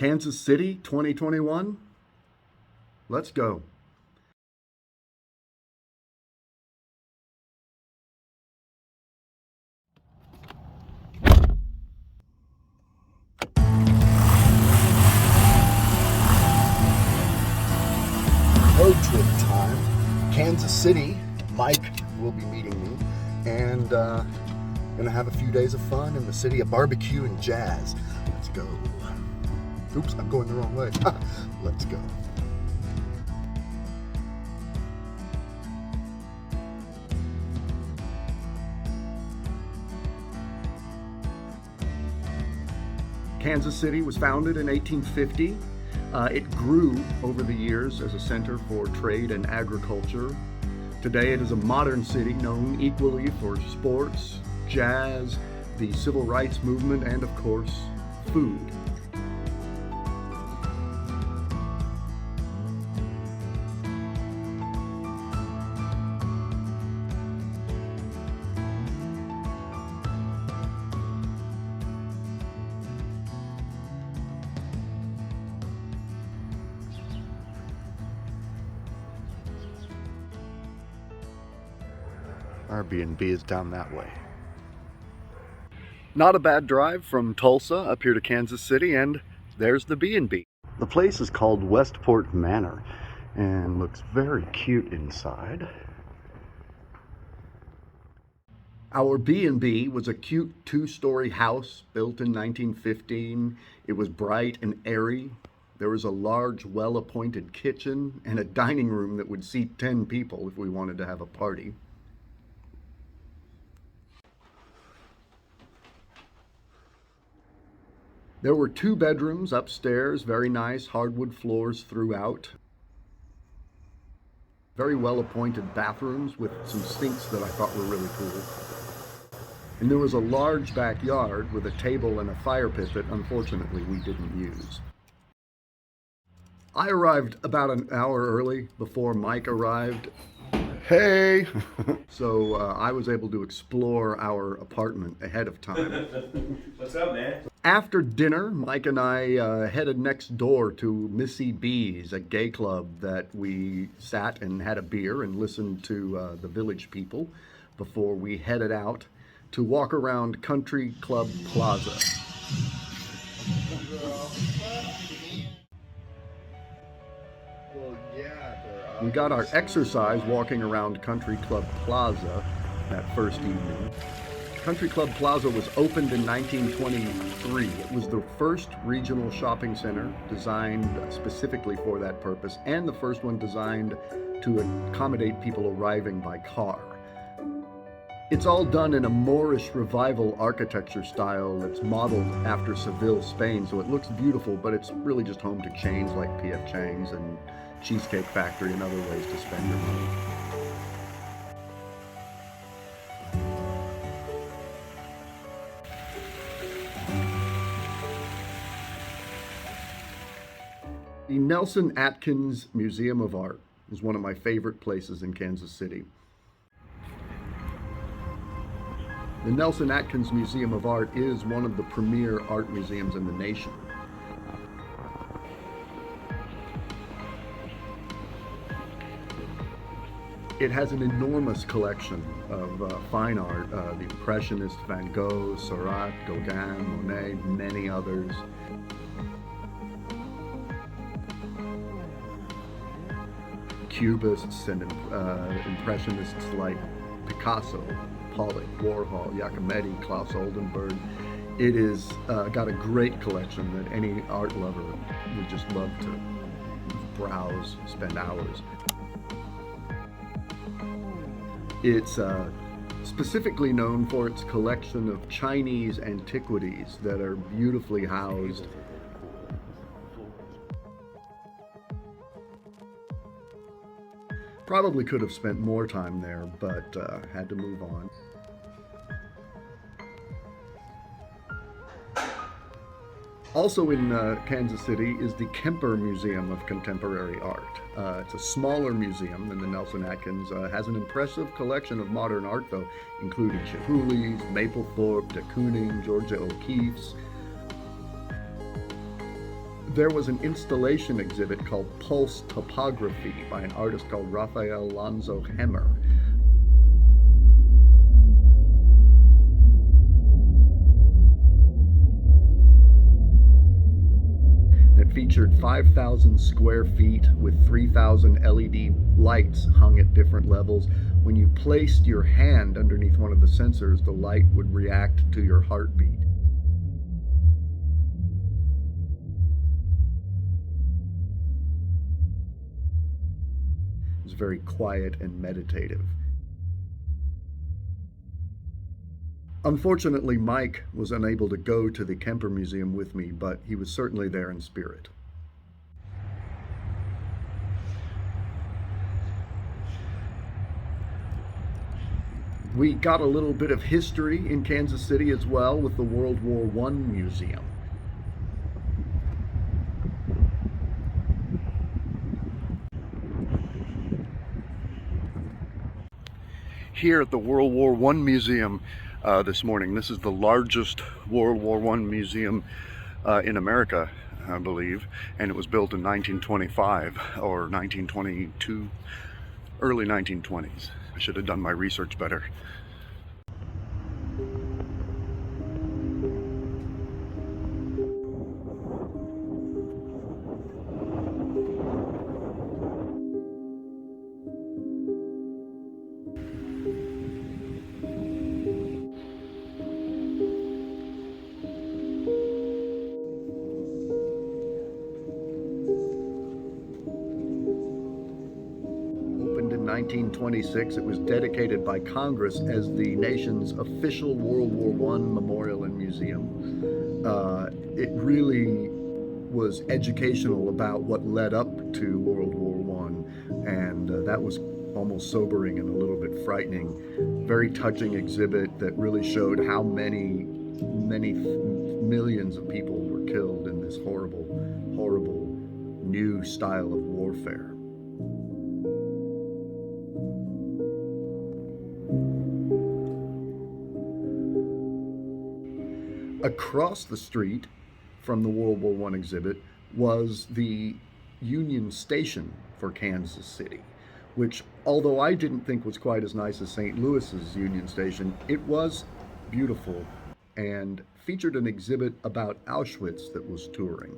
Kansas City 2021? Let's go. Road trip time. Kansas City. Mike will be meeting me, and gonna have a few days of fun in the city of barbecue and jazz. Let's go. Oops, I'm going the wrong way. Let's go. Kansas City was founded in 1850. It grew over the years as a center for trade and agriculture. Today it is a modern city known equally for sports, jazz, the civil rights movement, and of course, food. Airbnb is down that way. Not a bad drive from Tulsa up here to Kansas City, and there's the B&B. The place is called Westport Manor and looks very cute inside. Our B&B was a cute two-story house built in 1915. It was bright and airy. There was a large, well-appointed kitchen and a dining room that would seat 10 people if we wanted to have a party. There were 2 bedrooms upstairs, very nice, hardwood floors throughout. Very well-appointed bathrooms with some sinks that I thought were really cool. And there was a large backyard with a table and a fire pit that unfortunately we didn't use. I arrived about an hour early before Mike arrived. Hey! So I was able to explore our apartment ahead of time. What's up, man? After dinner, Mike and I headed next door to Missy B's, a gay club that we sat and had a beer and listened to the village people before we headed out to walk around Country Club Plaza. We got our exercise walking around Country Club Plaza that first evening. Country Club Plaza was opened in 1923. It was the first regional shopping center designed specifically for that purpose, and the first one designed to accommodate people arriving by car. It's all done in a Moorish revival architecture style that's modeled after Seville, Spain, so it looks beautiful, but it's really just home to chains like P.F. Chang's and Cheesecake Factory and other ways to spend your money. The Nelson Atkins Museum of Art is one of my favorite places in Kansas City. The Nelson Atkins Museum of Art is one of the premier art museums in the nation. It has an enormous collection of fine art, the Impressionists, Van Gogh, Seurat, Gauguin, Monet, many others. Cubists and Impressionists like Picasso, Pollock, Warhol, Giacometti, Klaus Oldenburg. It is got a great collection that any art lover would just love to browse, spend hours. It's specifically known for its collection of Chinese antiquities that are beautifully housed. Probably could have spent more time there, but had to move on. Also in Kansas City is the Kemper Museum of Contemporary Art. It's a smaller museum than the Nelson Atkins. Has an impressive collection of modern art, though, including Chihuly's, Mapplethorpe, de Kooning, Georgia O'Keeffe's. there was an installation exhibit called Pulse Topography by an artist called Raphael Lanzo Hemmer. It featured 5,000 square feet with 3,000 LED lights hung at different levels. When you placed your hand underneath one of the sensors, the light would react to your heartbeat. It was very quiet and meditative. Unfortunately, Mike was unable to go to the Kemper Museum with me, but he was certainly there in spirit. We got a little bit of history in Kansas City as well with the World War I Museum. Here at the World War I Museum this morning. This is the largest World War I museum in America, I believe, and it was built in 1925 or 1922, early 1920s. I should have done my research better. In 1926, it was dedicated by Congress as the nation's official World War I memorial and museum. It really was educational about what led up to World War I, and that was almost sobering and a little bit frightening. Very touching exhibit that really showed how many millions of people were killed in this horrible new style of warfare. Across the street from the World War I exhibit was the Union Station for Kansas City, which, although I didn't think was quite as nice as St. Louis's Union Station, it was beautiful and featured an exhibit about Auschwitz that was touring.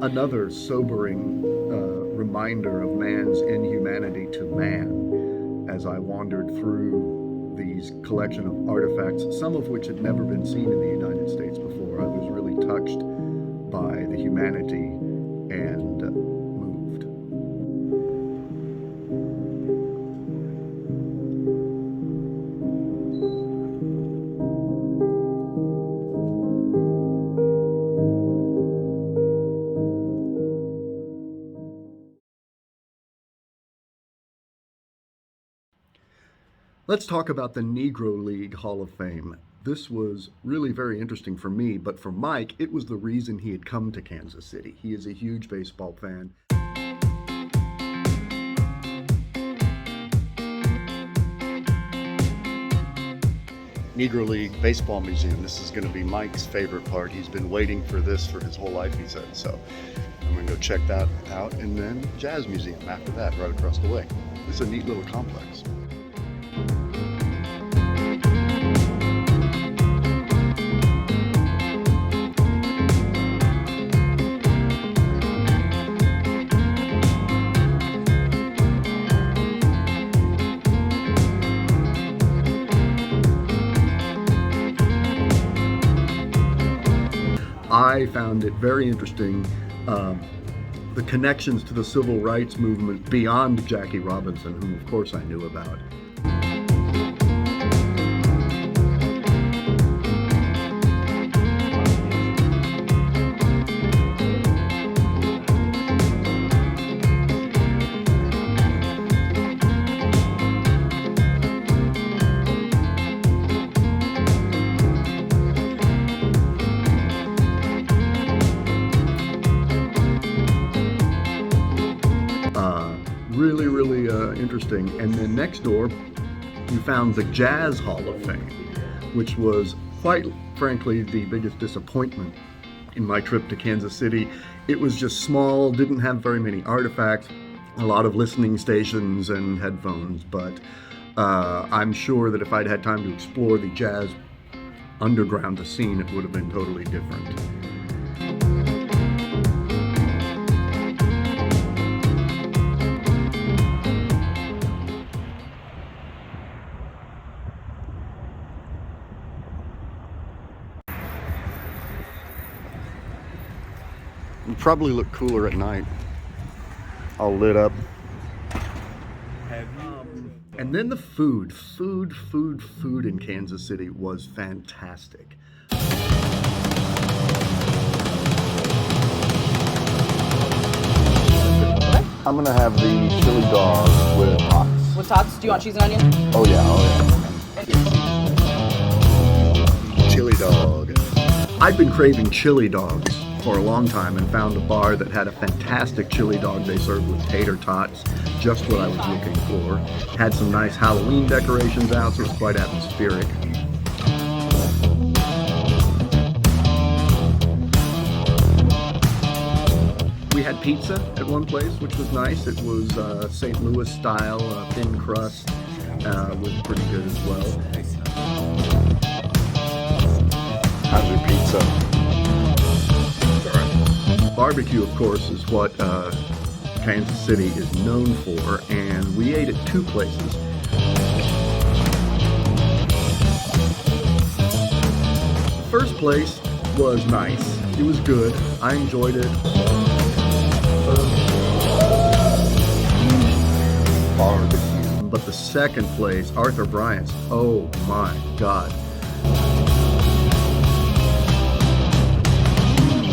Another sobering reminder of man's inhumanity to man as I wandered through these collection of artifacts, some of which had never been seen in the United States before. I was really touched by the humanity and moved. Let's talk about the Negro League Hall of Fame. This was really very interesting for me, but for Mike, it was the reason he had come to Kansas City. He is a huge baseball fan. Negro League Baseball Museum. This is going to be Mike's favorite part. He's been waiting for this for his whole life, he said. So I'm going to go check that out, and then Jazz Museum after that, right across the way. This is a neat little complex. I found it very interesting, the connections to the civil rights movement beyond Jackie Robinson, whom of course I knew about. Really, really interesting. And then next door, you found the Jazz Hall of Fame, which was quite frankly the biggest disappointment in my trip to Kansas City. It was just small, didn't have very many artifacts, a lot of listening stations and headphones, but I'm sure that if I'd had time to explore the jazz underground, the scene, it would have been totally different. It'd probably look cooler at night, all lit up. And then the food in Kansas City was fantastic. I'm gonna have the chili dog with tots. With tots? Do you want cheese and onion? Oh yeah. Chili dog. I've been craving chili dogs for a long time and found a bar that had a fantastic chili dog they served with tater tots, just what I was looking for. Had some nice Halloween decorations out, so it was quite atmospheric. We had pizza at one place, which was nice. It was St. Louis style, thin crust, was pretty good as well. How's your pizza? Barbecue, of course, is what Kansas City is known for, and we ate at two places. First place was nice. It was good. I enjoyed it. Barbecue. But the second place, Arthur Bryant's, oh my God.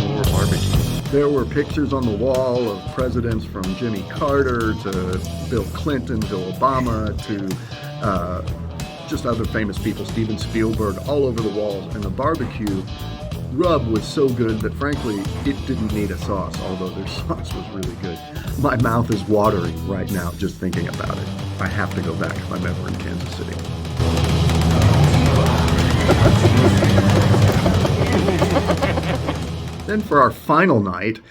More barbecue. There were pictures on the wall of presidents from Jimmy Carter to Bill Clinton to Obama to just other famous people, Steven Spielberg, all over the walls. And the barbecue rub was so good that frankly, it didn't need a sauce, although their sauce was really good. My mouth is watering right now just thinking about it. I have to go back if I'm ever in Kansas City. Then for our final night,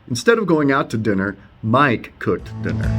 instead of going out to dinner, Mike cooked dinner.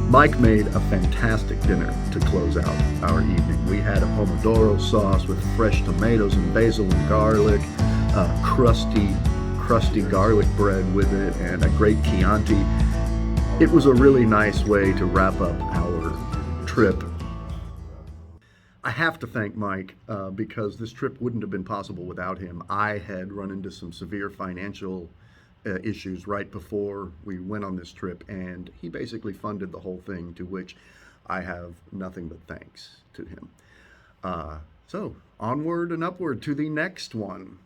Mike made a fantastic dinner to close out our evening. We had a pomodoro sauce with fresh tomatoes and basil and garlic, crusty garlic bread with it, and a great Chianti. It was a really nice way to wrap up our trip. I have to thank Mike because this trip wouldn't have been possible without him. I had run into some severe financial issues right before we went on this trip, and he basically funded the whole thing, to which I have nothing but thanks to him. So onward and upward to the next one.